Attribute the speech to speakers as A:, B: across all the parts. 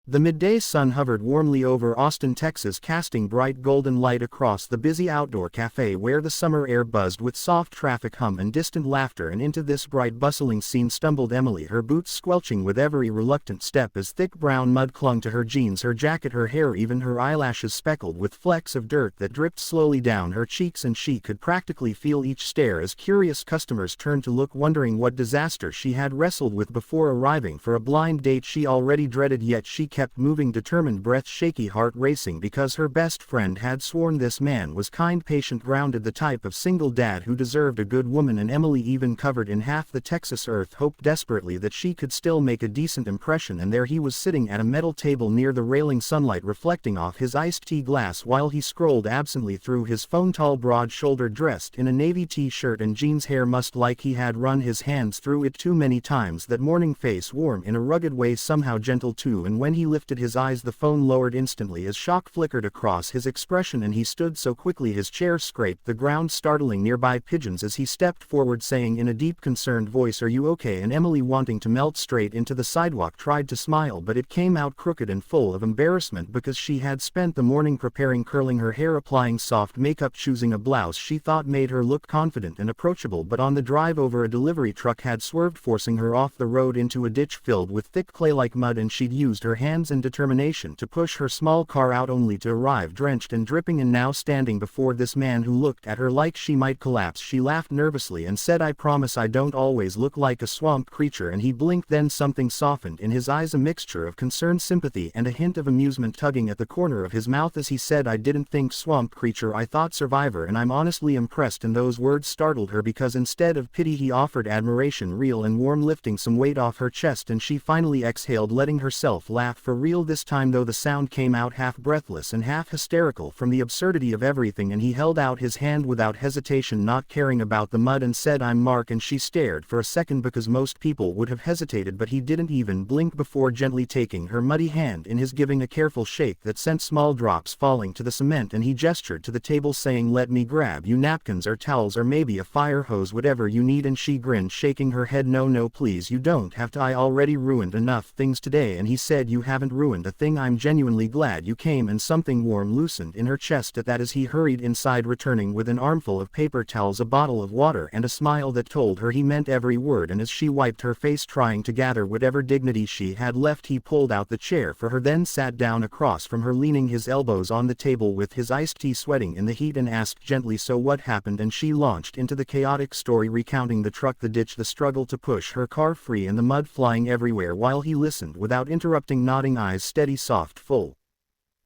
A: The midday sun hovered warmly over Austin, Texas, casting bright golden light across the busy outdoor cafe where the summer air buzzed with soft traffic hum and distant laughter, and into this bright bustling scene stumbled Emily, her boots squelching with every reluctant step as thick brown mud clung to her jeans, her jacket, her hair, even her eyelashes speckled with flecks of dirt that dripped slowly down her cheeks, and she could practically feel each stare as curious customers turned to look, wondering what disaster she had wrestled with before arriving for a blind date she already dreaded, yet she kept moving, determined, breath shaky, heart racing, because her best friend had sworn this man was kind, patient, grounded, the type of single dad who deserved a good woman. And Emily, even covered in half the Texas earth, hoped desperately that she could still make a decent impression. And there he was, sitting at a metal table near the railing, sunlight reflecting off his iced tea glass while he scrolled absently through his phone, tall, broad-shouldered, dressed in a navy t-shirt and jeans, hair mussed like he had run his hands through it too many times that morning, face warm in a rugged way, somehow gentle too, and when he lifted his eyes the phone lowered instantly as shock flickered across his expression, and he stood so quickly his chair scraped the ground, startling nearby pigeons as he stepped forward, saying in a deep concerned voice, "Are you okay?" And Emily, wanting to melt straight into the sidewalk, tried to smile, but it came out crooked and full of embarrassment because she had spent the morning preparing, curling her hair, applying soft makeup, choosing a blouse she thought made her look confident and approachable, but on the drive over a delivery truck had swerved, forcing her off the road into a ditch filled with thick clay-like mud, and she'd used her hands and determination to push her small car out only to arrive drenched and dripping, and now standing before this man who looked at her like she might collapse. She laughed nervously and said, "I promise I don't always look like a swamp creature," and he blinked, then something softened in his eyes, a mixture of concern, sympathy, and a hint of amusement tugging at the corner of his mouth as he said, "I didn't think swamp creature, I thought survivor," and I'm honestly impressed. And those words startled her because instead of pity he offered admiration, real and warm, lifting some weight off her chest, and she finally exhaled, letting herself laugh for real this time, though the sound came out half breathless and half hysterical from the absurdity of everything. And he held out his hand without hesitation, not caring about the mud, and said, "I'm Mark," and she stared for a second because most people would have hesitated, but he didn't even blink before gently taking her muddy hand in his, giving a careful shake that sent small drops falling to the cement, and he gestured to the table saying, "Let me grab you napkins or towels or maybe a fire hose, whatever you need," and she grinned, shaking her head, "No, please, you don't have to, I already ruined enough things today." And he said, "You haven't ruined a thing, I'm genuinely glad you came," and something warm loosened in her chest at that as he hurried inside, returning with an armful of paper towels, a bottle of water, and a smile that told her he meant every word. And as she wiped her face, trying to gather whatever dignity she had left, he pulled out the chair for her, then sat down across from her, leaning his elbows on the table with his iced tea sweating in the heat, and asked gently, "So what happened?" And she launched into the chaotic story, recounting the truck, the ditch, the struggle to push her car free, and the mud flying everywhere, while he listened without interrupting, nodding, eyes steady, soft, full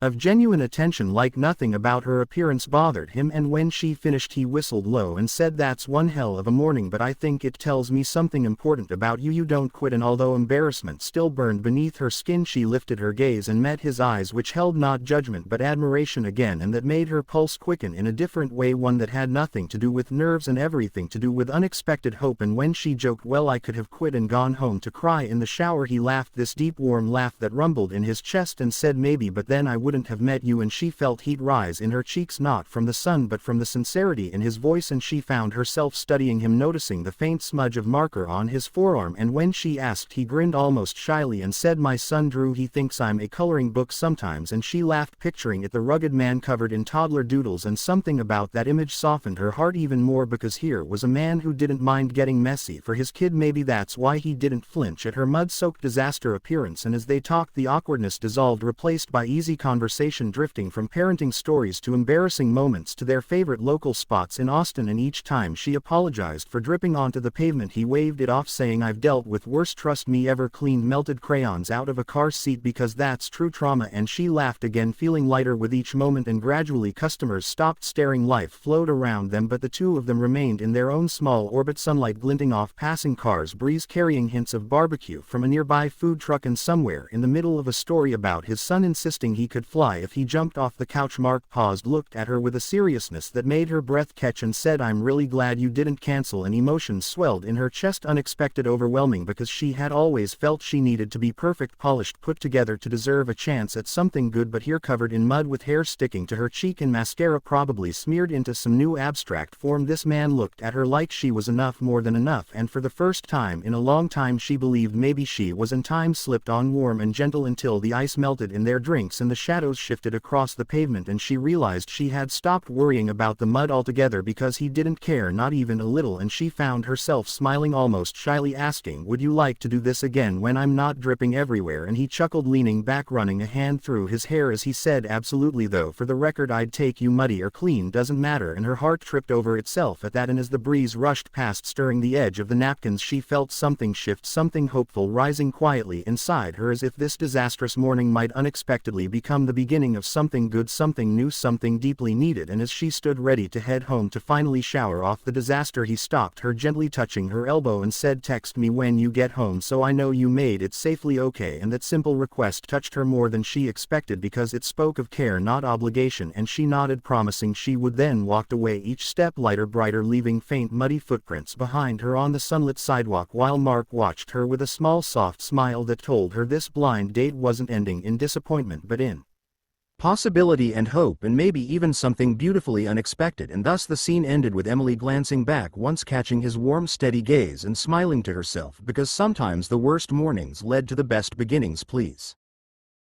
A: of genuine attention, like nothing about her appearance bothered him. And when she finished he whistled low and said, "That's one hell of a morning, but I think it tells me something important about you. You don't quit." And although embarrassment still burned beneath her skin, she lifted her gaze and met his eyes, which held not judgment but admiration again, and that made her pulse quicken in a different way, one that had nothing to do with nerves and everything to do with unexpected hope. And when she joked, "Well, I could have quit and gone home to cry in the shower," he laughed, this deep warm laugh that rumbled in his chest, and said, "Maybe, but then I wouldn't have met you." And she felt heat rise in her cheeks, not from the sun but from the sincerity in his voice, and she found herself studying him, noticing the faint smudge of marker on his forearm. And when she asked, he grinned almost shyly and said, "My son Drew, he thinks I'm a coloring book sometimes." And she laughed, picturing it, the rugged man covered in toddler doodles, and something about that image softened her heart even more, because here was a man who didn't mind getting messy for his kid. Maybe that's why he didn't flinch at her mud-soaked disaster appearance. And as they talked, the awkwardness dissolved, replaced by easy conversation, drifting from parenting stories to embarrassing moments to their favorite local spots in Austin. And each time she apologized for dripping onto the pavement, he waved it off, saying, "I've dealt with worse, trust me." Ever cleaned melted crayons out of a car seat, because that's true trauma. And she laughed again, feeling lighter with each moment, and gradually customers stopped staring, life flowed around them, but the two of them remained in their own small orbit, sunlight glinting off passing cars, breeze carrying hints of barbecue from a nearby food truck, and somewhere in the middle of a story about his son insisting he could could fly if he jumped off the couch. Mark paused, looked at her with a seriousness that made her breath catch, and said, "I'm really glad you didn't cancel." An emotion swelled in her chest, unexpected, overwhelming, because she had always felt she needed to be perfect, polished, put together to deserve a chance at something good. But here, covered in mud, with hair sticking to her cheek and mascara probably smeared into some new abstract form, this man looked at her like she was enough, more than enough, and for the first time in a long time she believed maybe she was. And time slipped on, warm and gentle, until the ice melted in their drinks and the shadows shifted across the pavement, and she realized she had stopped worrying about the mud altogether because he didn't care, not even a little. And she found herself smiling, almost shyly, asking, "Would you like to do this again when I'm not dripping everywhere?" And he chuckled, leaning back, running a hand through his hair as he said, "Absolutely, though for the record, I'd take you muddy or clean, doesn't matter." And her heart tripped over itself at that, and as the breeze rushed past, stirring the edge of the napkins, she felt something shift, something hopeful rising quietly inside her, as if this disastrous morning might unexpectedly become the beginning of something good, something new, something deeply needed. And as she stood ready to head home to finally shower off the disaster, he stopped her, gently touching her elbow, and said, "Text me when you get home so I know you made it safely okay." And that simple request touched her more than she expected, because it spoke of care, not obligation, and she nodded, promising she would, then walked away, each step lighter, brighter, leaving faint muddy footprints behind her on the sunlit sidewalk, while Mark watched her with a small soft smile that told her this blind date wasn't ending in disappointment but in possibility and hope, and maybe even something beautifully unexpected. And thus the scene ended with Emily glancing back once, catching his warm, steady gaze, and smiling to herself, because sometimes the worst mornings led to the best beginnings. Please